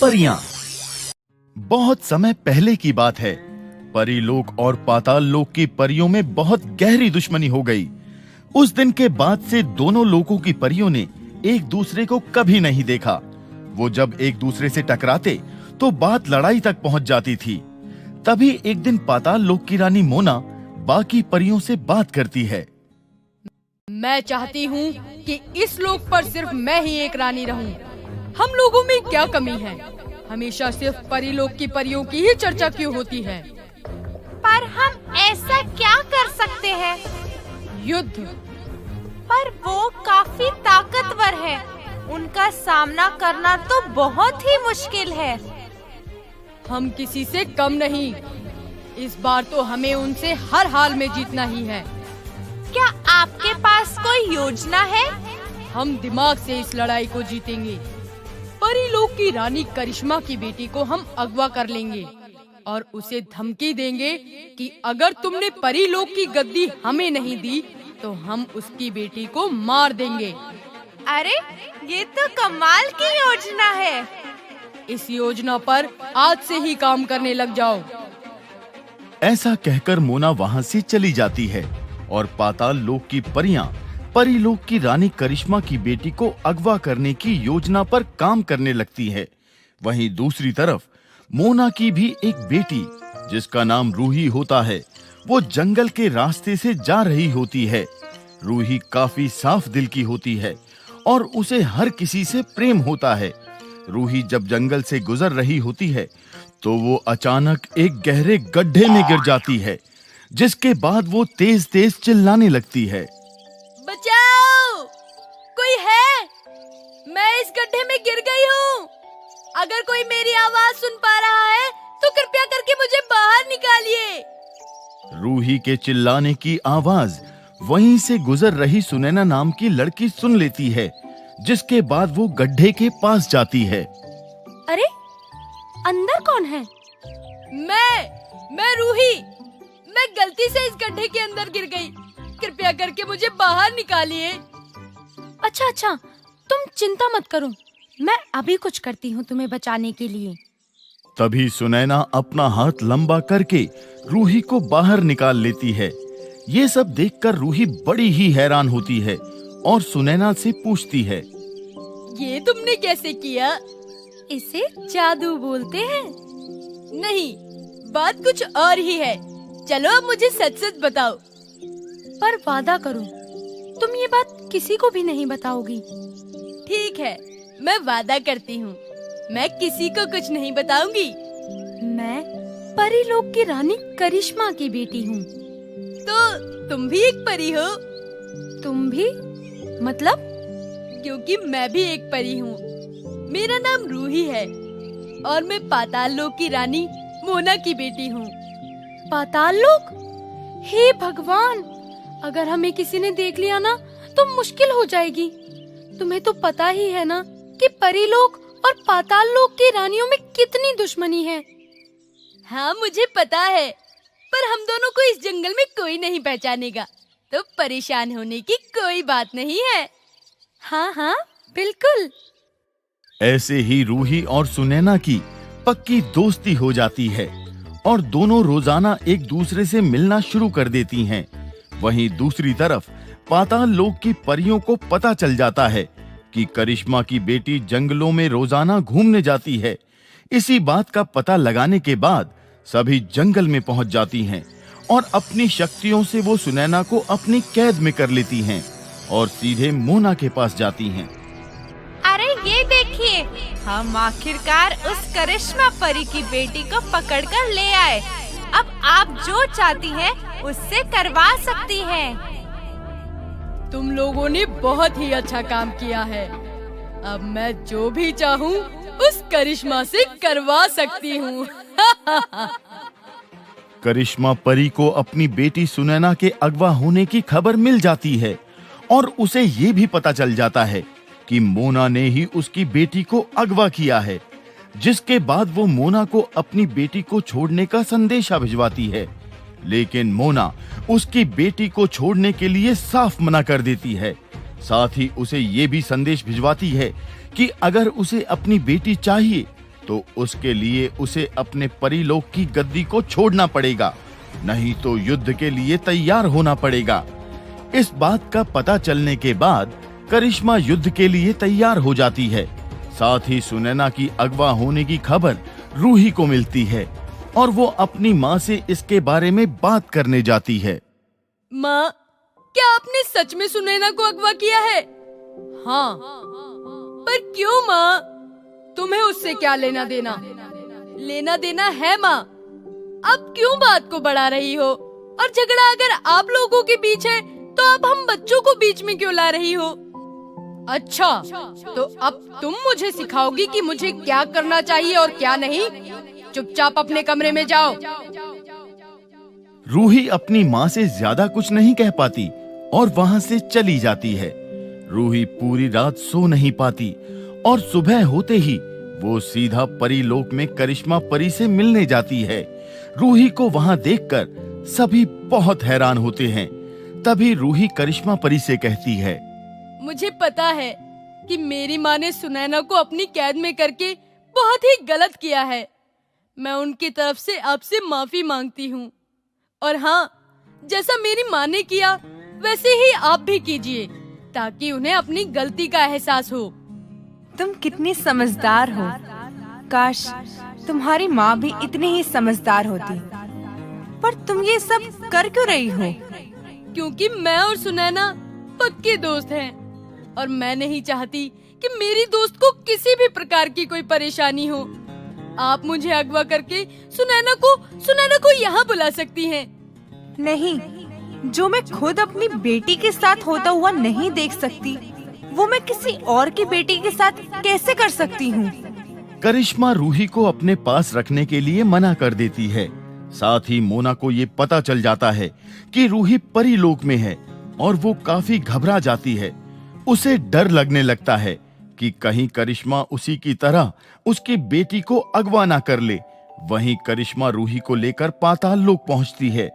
परियां। बहुत समय पहले की बात है। परीलोक और पाताल लोक की परियों में बहुत गहरी दुश्मनी हो गई। उस दिन के बाद से दोनों लोकों की परियों ने एक दूसरे को कभी नहीं देखा। वो जब एक दूसरे से टकराते तो बात लड़ाई तक पहुंच जाती थी। तभी एक दिन पाताल लोक की रानी मोना बाकी परियों से बात करती है। मैं चाहती हूँ कि इस लोक पर सिर्फ मैं ही एक रानी रहूं। हम लोगों में क्या कमी है? हमेशा सिर्फ परीलोक की परियों की ही चर्चा क्यों होती है? पर हम ऐसा क्या कर सकते हैं? युद्ध। पर वो काफी ताकतवर है। उनका सामना करना तो बहुत ही मुश्किल है। हम किसी से कम नहीं। इस बार तो हमें उनसे हर हाल में जीतना ही है। क्या आपके पास कोई योजना है? हम दिमाग से इस लड़ाई को जीतेंगे। परीलोक की रानी करिश्मा की बेटी को हम अगवा कर लेंगे और उसे धमकी देंगे कि अगर तुमने परीलोक की गद्दी हमें नहीं दी तो हम उसकी बेटी को मार देंगे। अरे ये तो कमाल की योजना है। इस योजना पर आज से ही काम करने लग जाओ। ऐसा कहकर मोना वहां से चली जाती है और पाताल लोक की परियां परीलोक की रानी करिश्मा की बेटी को अगवा करने की योजना पर काम करने लगती है। वहीं दूसरी तरफ मोना की भी एक बेटी जिसका नाम रूही होता है, वो जंगल के रास्ते से जा रही होती है। रूही काफी साफ दिल की होती है और उसे हर किसी से प्रेम होता है। रूही जब जंगल से गुजर रही होती है तो वो अचानक एक गहरे गड्ढे में गिर जाती है, जिसके बाद वो तेज तेज चिल्लाने लगती है। बचाओ! कोई है? मैं इस गड्ढे में गिर गई हूँ। अगर कोई मेरी आवाज सुन पा रहा है तो कृपया करके मुझे बाहर निकालिए। रूही के चिल्लाने की आवाज वहीं से गुजर रही सुनैना नाम की लड़की सुन लेती है, जिसके बाद वो गड्ढे के पास जाती है। अरे अंदर कौन है? मैं रूही। मैं गलती से इस गड्ढे के अंदर गिर गई। कृपया करके मुझे बाहर निकालिए। अच्छा, तुम चिंता मत करो। मैं अभी कुछ करती हूँ तुम्हें बचाने के लिए। तभी सुनैना अपना हाथ लंबा करके रूही को बाहर निकाल लेती है। ये सब देखकर रूही बड़ी ही हैरान होती है और सुनैना से पूछती है, ये तुमने कैसे किया? इसे जादू बोलते हैं। नहीं, बात कुछ और ही है। चलो अब मुझे सच सच बताओ। पर वादा करो तुम ये बात किसी को भी नहीं बताओगी। ठीक है, मैं वादा करती हूँ। मैं किसी को कुछ नहीं बताऊंगी। मैं परीलोक की रानी करिश्मा की बेटी हूँ। तो तुम भी एक परी हो? तुम भी? मतलब? क्योंकि मैं भी एक परी हूँ। मेरा नाम रूही है और मैं पाताल लोक की रानी मोना की बेटी हूँ। पाताल लोक? हे भगवान, अगर हमें किसी ने देख लिया ना तो मुश्किल हो जाएगी। तुम्हें तो पता ही है ना कि परीलोक और पाताल लोक की रानियों में कितनी दुश्मनी है। हाँ, मुझे पता है, पर हम दोनों को इस जंगल में कोई नहीं पहचानेगा, तो परेशान होने की कोई बात नहीं है। हाँ, बिल्कुल। ऐसे ही रूही और सुनैना की पक्की दोस्ती हो जाती है और दोनों रोजाना एक दूसरे से मिलना शुरू कर देती हैं। वहीं दूसरी तरफ पाताल लोक की परियों को पता चल जाता है कि करिश्मा की बेटी जंगलों में रोजाना घूमने जाती है। इसी बात का पता लगाने के बाद सभी जंगल में पहुंच जाती हैं और अपनी शक्तियों से वो सुनैना को अपनी कैद में कर लेती हैं और सीधे मोना के पास जाती हैं। अरे ये देखिए, हम आखिरकार उस करिश्मा परी की बेटी को पकड़कर ले आए। अब आप जो चाहती हैं उससे करवा सकती हैं। तुम लोगों ने बहुत ही अच्छा काम किया है। अब मैं जो भी चाहूँ उस करिश्मा से करवा सकती हूँ। करिश्मा परी को अपनी बेटी सुनैना के अगवा होने की खबर मिल जाती है और उसे ये भी पता चल जाता है कि मोना ने ही उसकी बेटी को अगवा किया है, जिसके बाद वो मोना को अपनी बेटी को छोड़ने का संदेशा भिजवाती है। लेकिन मोना उसकी बेटी को छोड़ने के लिए साफ मना कर देती है। साथ ही उसे ये भी संदेश भिजवाती है कि अगर उसे अपनी बेटी चाहिए तो उसके लिए उसे अपने परीलोक की गद्दी को छोड़ना पड़ेगा, नहीं तो युद्ध के लिए तैयार होना पड़ेगा। इस बात का पता चलने के बाद करिश्मा युद्ध के लिए तैयार हो जाती है। साथ ही सुनैना की अगवा होने की खबर रूही को मिलती है और वो अपनी माँ से इसके बारे में बात करने जाती है। माँ, क्या आपने सच में सुनैना को अगवा किया है? हाँ। पर क्यों माँ? तुम्हें उससे क्या लेना देना? लेना देना है माँ। अब क्यों बात को बढ़ा रही हो? और झगड़ा अगर आप लोगों के बीच है तो अब हम बच्चों को बीच में क्यों ला रही हो? अच्छा, तो अब तुम मुझे सिखाओगी कि मुझे क्या करना चाहिए और क्या नहीं? चुपचाप अपने कमरे में जाओ। रूही अपनी माँ से ज्यादा कुछ नहीं कह पाती और वहाँ से चली जाती है। रूही पूरी रात सो नहीं पाती और सुबह होते ही वो सीधा परीलोक में करिश्मा परी से मिलने जाती है। रूही को वहाँ देखकर सभी बहुत हैरान होते हैं। तभी रूही करिश्मा परी से कहती है, मुझे पता है कि मेरी माँ ने सुनैना को अपनी कैद में करके बहुत ही गलत किया है। मैं उनकी तरफ से आपसे माफी मांगती हूँ। और हाँ, जैसा मेरी माँ ने किया वैसे ही आप भी कीजिए, ताकि उन्हें अपनी गलती का एहसास हो। तुम कितनी समझदार हो। काश तुम्हारी माँ भी इतनी ही समझदार होती। पर तुम ये सब कर क्यों रही हो? क्योंकि मैं और सुनैना पक्के दोस्त हैं और मैं नहीं चाहती कि मेरी दोस्त को किसी भी प्रकार की कोई परेशानी हो। आप मुझे अगवा करके सुनैना को यहाँ बुला सकती हैं। नहीं, जो मैं खुद अपनी बेटी के साथ होता हुआ नहीं देख सकती, वो मैं किसी और की बेटी के साथ कैसे कर सकती हूँ? करिश्मा रूही को अपने पास रखने के लिए मना कर देती है। साथ ही मोना को ये पता चल जाता है कि रूही परीलोक में है और वो काफी घबरा जाती है। उसे डर लगने लगता है कि कहीं करिश्मा उसी की तरह उसकी बेटी को अगवा ना कर ले। वहीं करिश्मा रूही को लेकर पाताल लोक पहुंचती है।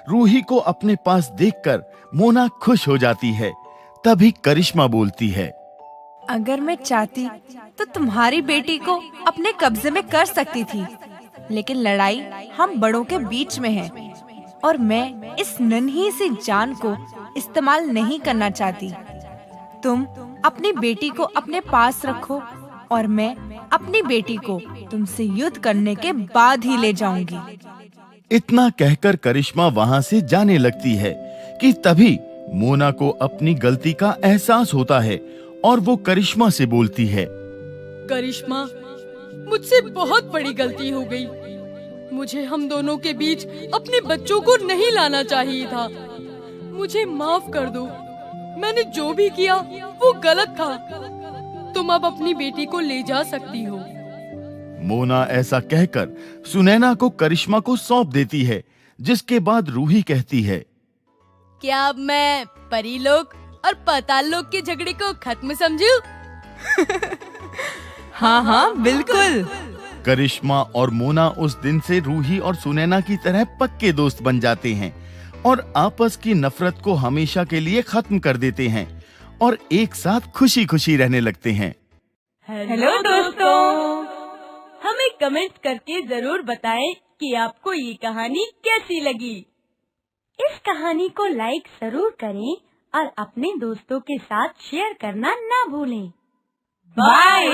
रूही को अपने पास देखकर मोना खुश हो जाती है। तभी करिश्मा बोलती है, अगर मैं चाहती तो तुम्हारी बेटी को अपने कब्जे में कर सकती थी, लेकिन लड़ाई हम बड़ों के बीच में है और मैं इस नन्ही सी जान को इस्तेमाल नहीं करना चाहती। तुम अपनी बेटी को अपने पास रखो और मैं अपनी बेटी को तुमसे युद्ध करने के बाद ही ले जाऊंगी। इतना कहकर करिश्मा वहां से जाने लगती है कि तभी मोना को अपनी गलती का एहसास होता है और वो करिश्मा से बोलती है, करिश्मा, मुझसे बहुत बड़ी गलती हो गई। मुझे हम दोनों के बीच अपने बच्चों को नहीं लाना चाहिए था। मुझे माफ कर दो। मैंने जो भी किया वो गलत था। तुम अब अपनी बेटी को ले जा सकती हो। मोना ऐसा कहकर सुनैना को करिश्मा को सौंप देती है, जिसके बाद रूही कहती है, क्या अब मैं परीलोक और पाताल लोक के झगड़े को खत्म समझूं? हाँ हाँ, बिल्कुल। करिश्मा और मोना उस दिन से रूही और सुनैना की तरह पक्के दोस्त बन जाते हैं और आपस की नफरत को हमेशा के लिए खत्म कर देते हैं और एक साथ खुशी खुशी रहने लगते हैं। हेलो दोस्तों, हमें कमेंट करके जरूर बताएं कि आपको ये कहानी कैसी लगी। इस कहानी को लाइक जरूर करें और अपने दोस्तों के साथ शेयर करना ना भूलें। बाय।